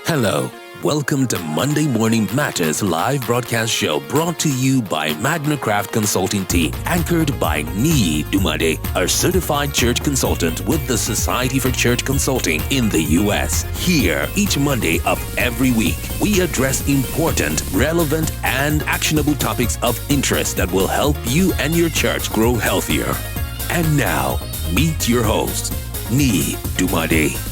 Hello, welcome to Monday Morning Matters live broadcast show brought to you by Magnicraft Consulting team, anchored by Niyi Dunmade, a certified church consultant with the Society for Church Consulting in the U.S. Here, each Monday of every week, we address important, relevant, and actionable topics of interest that will help you and your church grow healthier. And now, meet your host, Niyi Dunmade.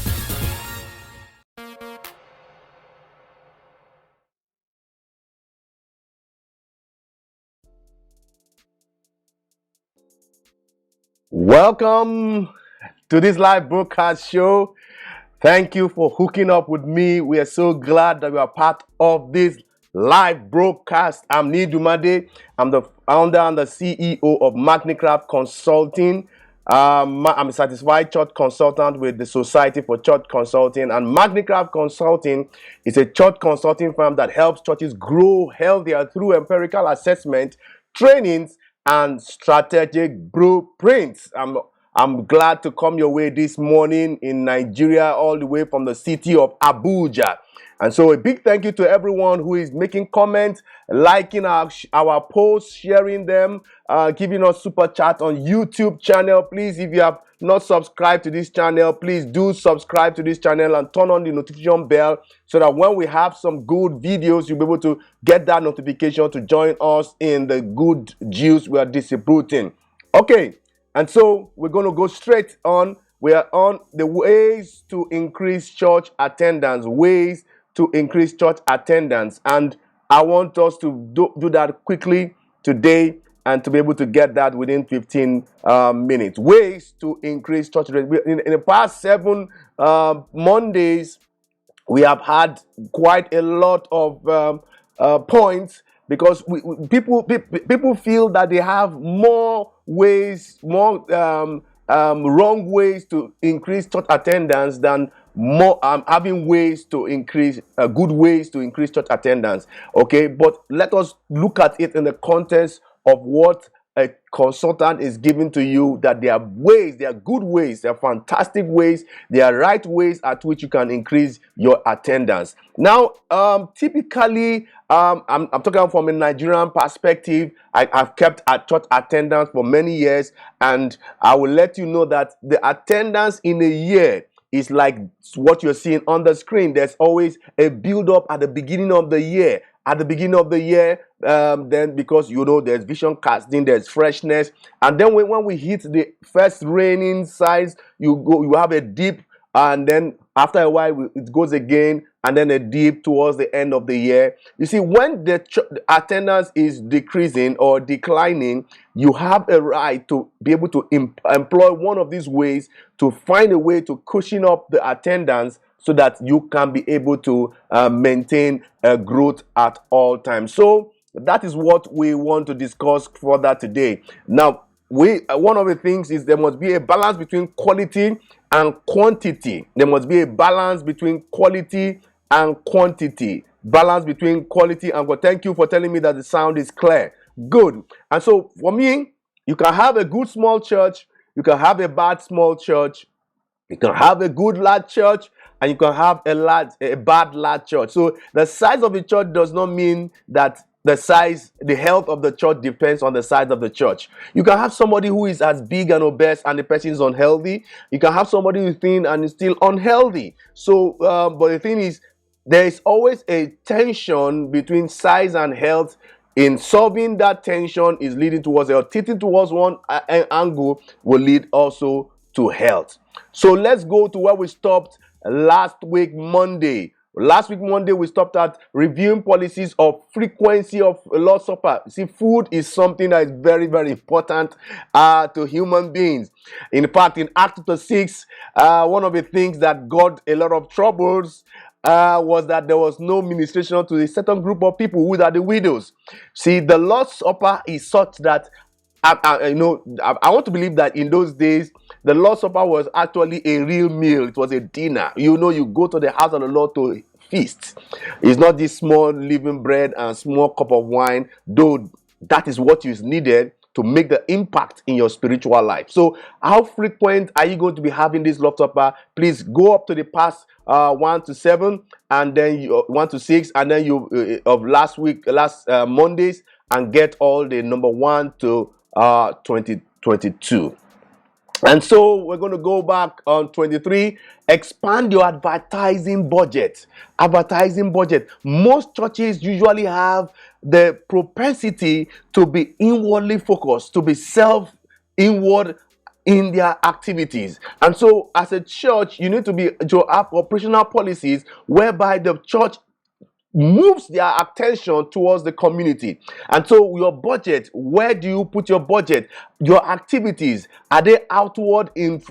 Welcome to this live broadcast show. Thank you for hooking up with me. We are so glad that you are part of this live broadcast. I'm Niyi Dunmade. I'm the founder and the CEO of Magnicraft Consulting. I'm a certified church consultant with the Society for Church Consulting, and Magnicraft Consulting is a church consulting firm that helps churches grow healthier through empirical assessment, trainings, and strategic blueprints. I'm glad to come your way this morning in Nigeria, all the way from the city of Abuja. And so a big thank you to everyone who is making comments, liking our posts, sharing them, giving us super chat on YouTube channel. Please, if you have not subscribed to this channel, please do subscribe to this channel and turn on the notification bell so that when we have some good videos, you'll be able to get that notification to join us in the good juice we are distributing. Okay, and so we're going to go straight on. We are on the ways to increase church attendance, ways to increase church attendance. And I want us to do that quickly today and to be able to get that within 15 minutes. Ways to increase church attendance. In the past 7 Mondays, we have had quite a lot of points because people feel that they have more ways, more wrong ways to increase church attendance than more having ways to increase good ways to increase church attendance. Okay, but let us look at it in the context of what a consultant is giving to you, that there are ways, there are good ways, there are fantastic ways, there are right ways at which you can increase your attendance. Now, typically, I'm talking from a Nigerian perspective. I've kept a church attendance for many years, and I will let you know that the attendance in a year is like what you're seeing on the screen. There's always a build-up at the beginning of the year. At the beginning of the year, then because there's vision casting, there's freshness, and then when we hit the first raining size, you have a dip, and then after a while it goes again, and then a dip towards the end of the year. You see, when the attendance is decreasing or declining, you have a right to be able to employ one of these ways to find a way to cushion up the attendance so that you can be able to maintain growth at all times. So that is what we want to discuss further today. Now, one of the things is there must be a balance between quality and quantity. There must be a balance between quality and quantity. Balance between quality and quantity. Thank you for telling me that the sound is clear. Good. And so for me, you can have a good small church, you can have a bad small church, you can have a good large church, and you can have a bad large church. So the size of the church does not mean that the health of the church depends on the size of the church. You can have somebody who is as big and obese and the person is unhealthy. You can have somebody who is thin and is still unhealthy. So, but the thing is, there is always a tension between size and health. In solving that tension is leading towards or tilting towards one angle will lead also to health. So let's go to where we stopped last week Monday. Last week Monday we stopped at reviewing policies of frequency of Lord's Supper. See, food is something that is very, very important to human beings. In fact, in Acts 6, one of the things that got a lot of troubles was that there was no ministration to a certain group of people who are the widows. See, the Lord's Supper is such that I want to believe that in those days the Lord's Supper was actually a real meal. It was a dinner. You go to the house of the Lord to feast. It's not this small living bread and small cup of wine, though that is what is needed. to make the impact in your spiritual life. So how frequent are you going to be having this love supper? Please go up to the past 1 to 7, and then 1 to 6, and then you of last Mondays, and get all the number 1 to 2022. And so we're going to go back on 23. Expand your advertising budget. Advertising budget. Most churches usually have the propensity to be inwardly focused, to be inward in their activities. And so as a church, you need to have operational policies whereby the church moves their attention towards the community. And so your budget, where do you put your budget? Your activities, are they outward in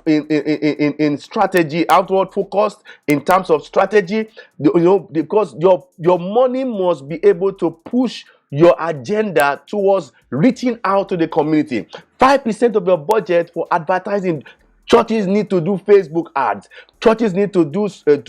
strategy, outward focused in terms of strategy? Because your money must be able to push your agenda towards reaching out to the community. 5% of your budget for advertising. Churches need to do Facebook ads. Churches need to do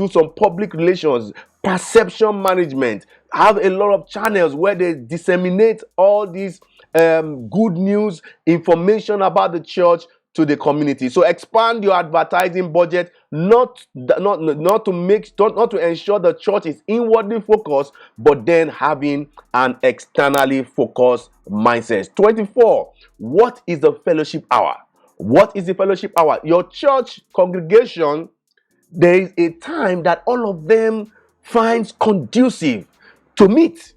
some public relations, perception management, have a lot of channels where they disseminate all these good news, information about the church to the community. So expand your advertising budget, not to ensure the church is inwardly focused, but then having an externally focused mindset. 24. What is the fellowship hour? What is the fellowship hour? Your church congregation, there is a time that all of them finds conducive to meet.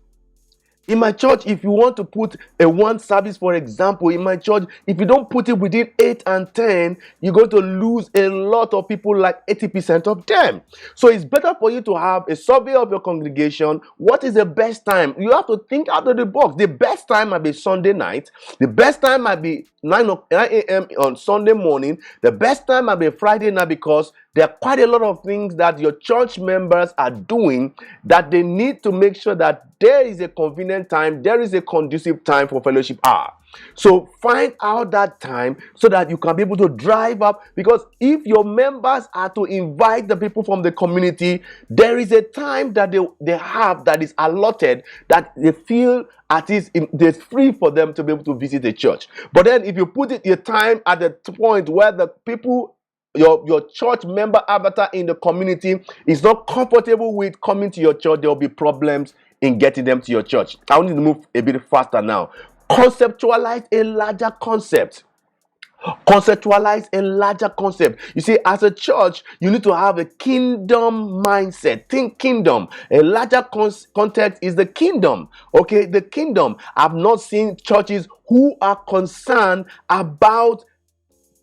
In my church, if you want to put a one service, for example, in my church, if you don't put it within 8 and 10, you're going to lose a lot of people, like 80% of them. So it's better for you to have a survey of your congregation. What is the best time? You have to think out of the box. The best time might be Sunday night. The best time might be 9 a.m. on Sunday morning. The best time might be Friday night, because there are quite a lot of things that your church members are doing that they need to make sure that there is a convenient time, there is a conducive time for fellowship hour. So find out that time so that you can be able to drive up, because if your members are to invite the people from the community, there is a time that they have that is allotted, that they feel at least it's free for them to be able to visit the church. But then if you put your time at the point where the people, your church member avatar in the community is not comfortable with coming to your church, there will be problems in getting them to your church. I want you to move a bit faster now. Conceptualize a larger concept. Conceptualize a larger concept. You see, as a church, you need to have a kingdom mindset. Think kingdom. A larger context is the kingdom. Okay, the kingdom. I've not seen churches who are concerned about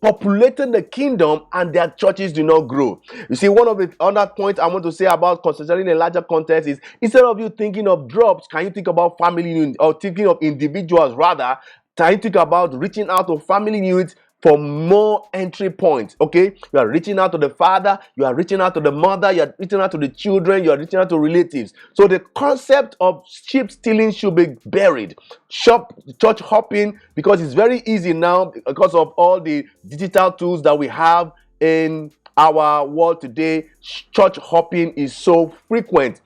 populating the kingdom and their churches do not grow. You see, one of the other points I want to say about considering a larger context is, instead of you thinking of drops, can you think about family units, or thinking of individuals rather? Can you think about reaching out to family units for more entry points? Okay, you are reaching out to the father, you are reaching out to the mother, you are reaching out to the children, you are reaching out to relatives. So the concept of sheep stealing should be buried. Church hopping, because it's very easy now because of all the digital tools that we have in our world today. Church hopping is so frequent,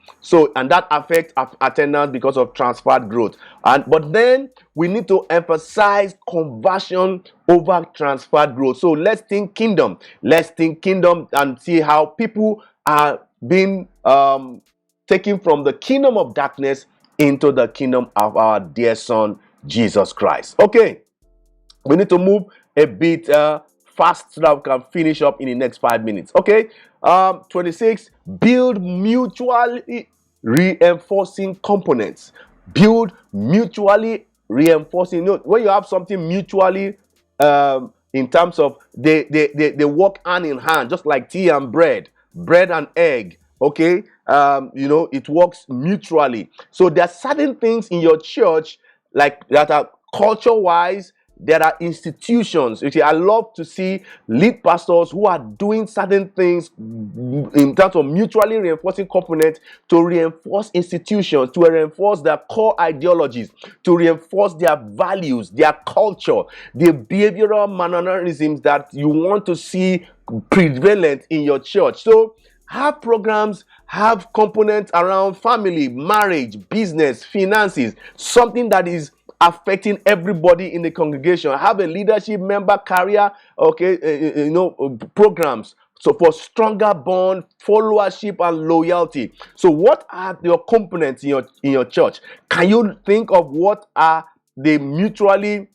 and that affects attendance because of transferred growth. But then we need to emphasize conversion over transferred growth. So let's think kingdom. Let's think kingdom and see how people are being taken from the kingdom of darkness into the kingdom of our dear Son, Jesus Christ. Okay, we need to move a bit fast so that we can finish up in the next 5 minutes. Okay, 26. Build mutually reinforcing components. Build mutually reinforcing. When you have something mutually, in terms of they work hand in hand, just like tea and bread and egg. Okay, it works mutually. So there are certain things in your church like that are culture-wise. There are institutions. Okay, I love to see lead pastors who are doing certain things in terms of mutually reinforcing components to reinforce institutions, to reinforce their core ideologies, to reinforce their values, their culture, the behavioral mannerisms that you want to see prevalent in your church. So have programs, have components around family, marriage, business, finances, something that is affecting everybody in the congregation. Have a leadership member career, programs. So for stronger bond, followership, and loyalty. So what are your components in your church? Can you think of what are the mutually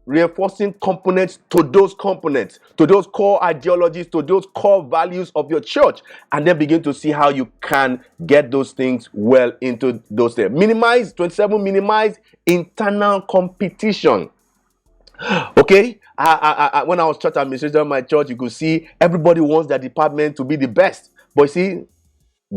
reinforcing components to those core ideologies, to those core values of your church, and then begin to see how you can get those things well into those there. Minimize internal competition. Okay, when I was church administrator in my church, you could see everybody wants their department to be the best. But you see,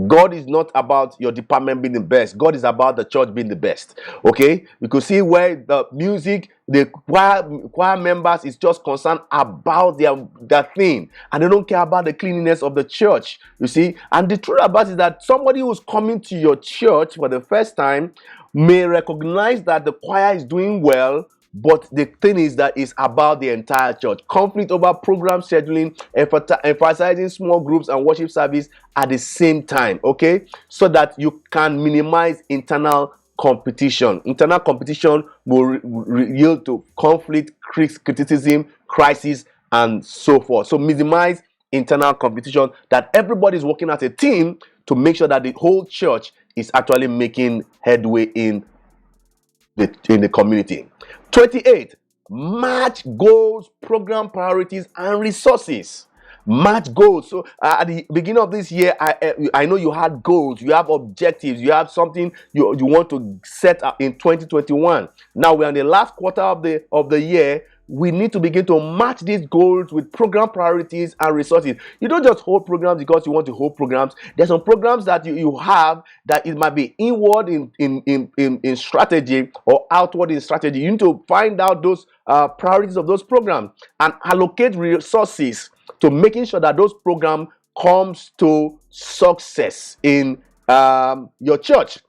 God is not about your department being the best. God is about the church being the best. Okay, you could see where the music, the choir members is just concerned about their thing, and they don't care about the cleanliness of the church. You see, and the truth about it is that somebody who's coming to your church for the first time may recognize that the choir is doing well, but the thing is that it's about the entire church. Conflict over program scheduling, emphasizing small groups and worship service at the same time, okay? So that you can minimize internal competition. Internal competition will yield to conflict, criticism, crisis, and so forth. So minimize internal competition, that everybody is working as a team to make sure that the whole church is actually making headway in the community. 28, match goals, program priorities, and resources. Match goals. So at the beginning of this year, I know you had goals, you have objectives, you have something you want to set up in 2021. Now we're in the last quarter of the year. We need to begin to match these goals with program priorities and resources. You don't just hold programs because you want to hold programs. There's some programs that you have that it might be inward in strategy or outward in strategy. You need to find out those priorities of those programs and allocate resources to making sure that those programs comes to success in your church.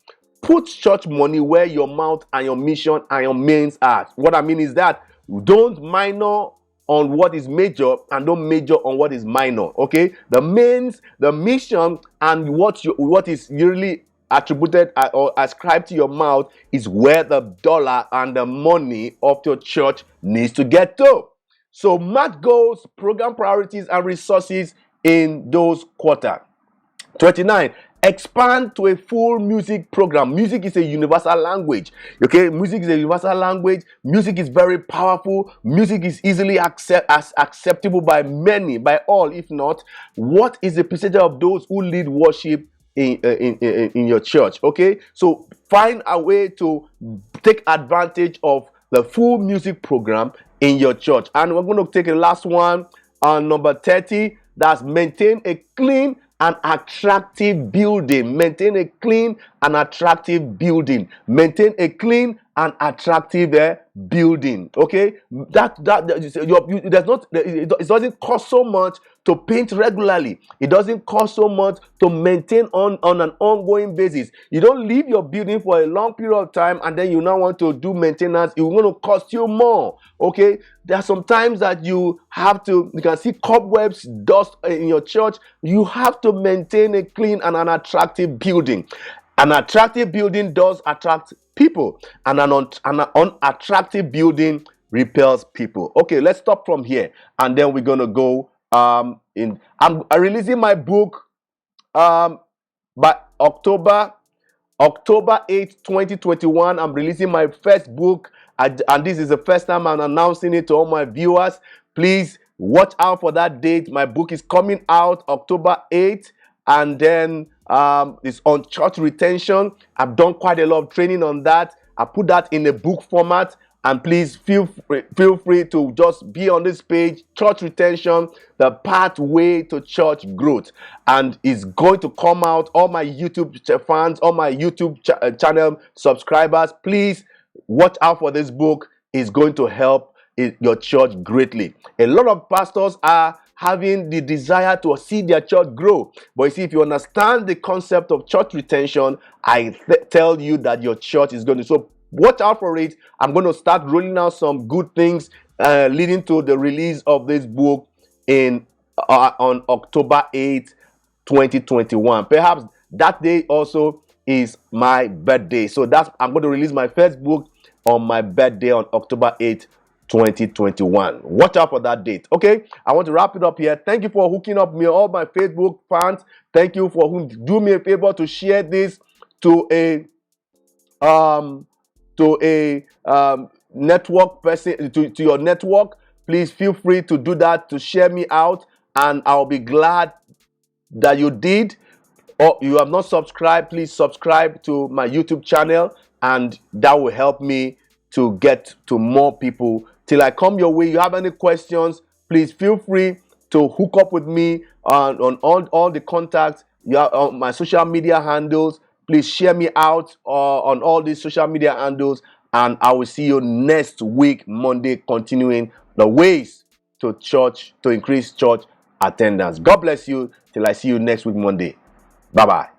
Put church money where your mouth and your mission and your mains are. What I mean is that don't minor on what is major and don't major on what is minor. Okay, the mains, the mission, and what is really attributed or ascribed to your mouth is where the dollar and the money of your church needs to get to. So match goals, program priorities, and resources in those quarters. 29, expand to a full music program. Music is a universal language. Okay, music is a universal language. Music is very powerful. Music is easily acceptable by many, by all, if not. What is the percentage of those who lead worship in your church? Okay, so find a way to take advantage of the full music program in your church. And we're going to take a last one on number 30. That's maintain a clean and attractive building. Maintain a clean and attractive building. Maintain a clean and attractive building. Okay, it doesn't cost so much to paint regularly. It doesn't cost so much to maintain on an ongoing basis. You don't leave your building for a long period of time and then you now want to do maintenance. It's going to cost you more. Okay, there are some times that you can see cobwebs, dust in your church. You have to maintain a clean and an attractive building. An attractive building does attract people, and an unattractive building repels people. Okay, let's stop from here, and then we're gonna go I'm releasing my book by October 8th, 2021. I'm releasing my first book, and this is the first time I'm announcing it to all my viewers. Please watch out for that date. My book is coming out October 8th, and then it's on church retention. I've done quite a lot of training on that. I put that in a book format, and please feel free to just be on this page, church retention, the pathway to church growth. And it's going to come out. All my YouTube fans, all my YouTube channel subscribers, please watch out for this book. It's going to help your church greatly. A lot of pastors are having the desire to see their church grow. But you see, if you understand the concept of church retention, I tell you that your church is going to. So watch out for it. I'm going to start rolling out some good things leading to the release of this book on October 8th, 2021. Perhaps that day also is my birthday. So I'm going to release my first book on my birthday on October 8th, 2021. Watch out for that date. Okay, I want to wrap it up here. Thank you for hooking up me, all my Facebook fans. Thank you for do me a favor to share this to a network person, to your network. Please feel free to do that, to share me out, and I'll be glad that you did. Or you have not subscribed, please subscribe to my YouTube channel, and that will help me to get to more people. Till I come your way, you have any questions, please feel free to hook up with me on all the contacts you have on my social media handles. Please share me out on all these social media handles, and I will see you next week, Monday, continuing the ways to church, to increase church attendance. God bless you till I see you next week, Monday. Bye-bye.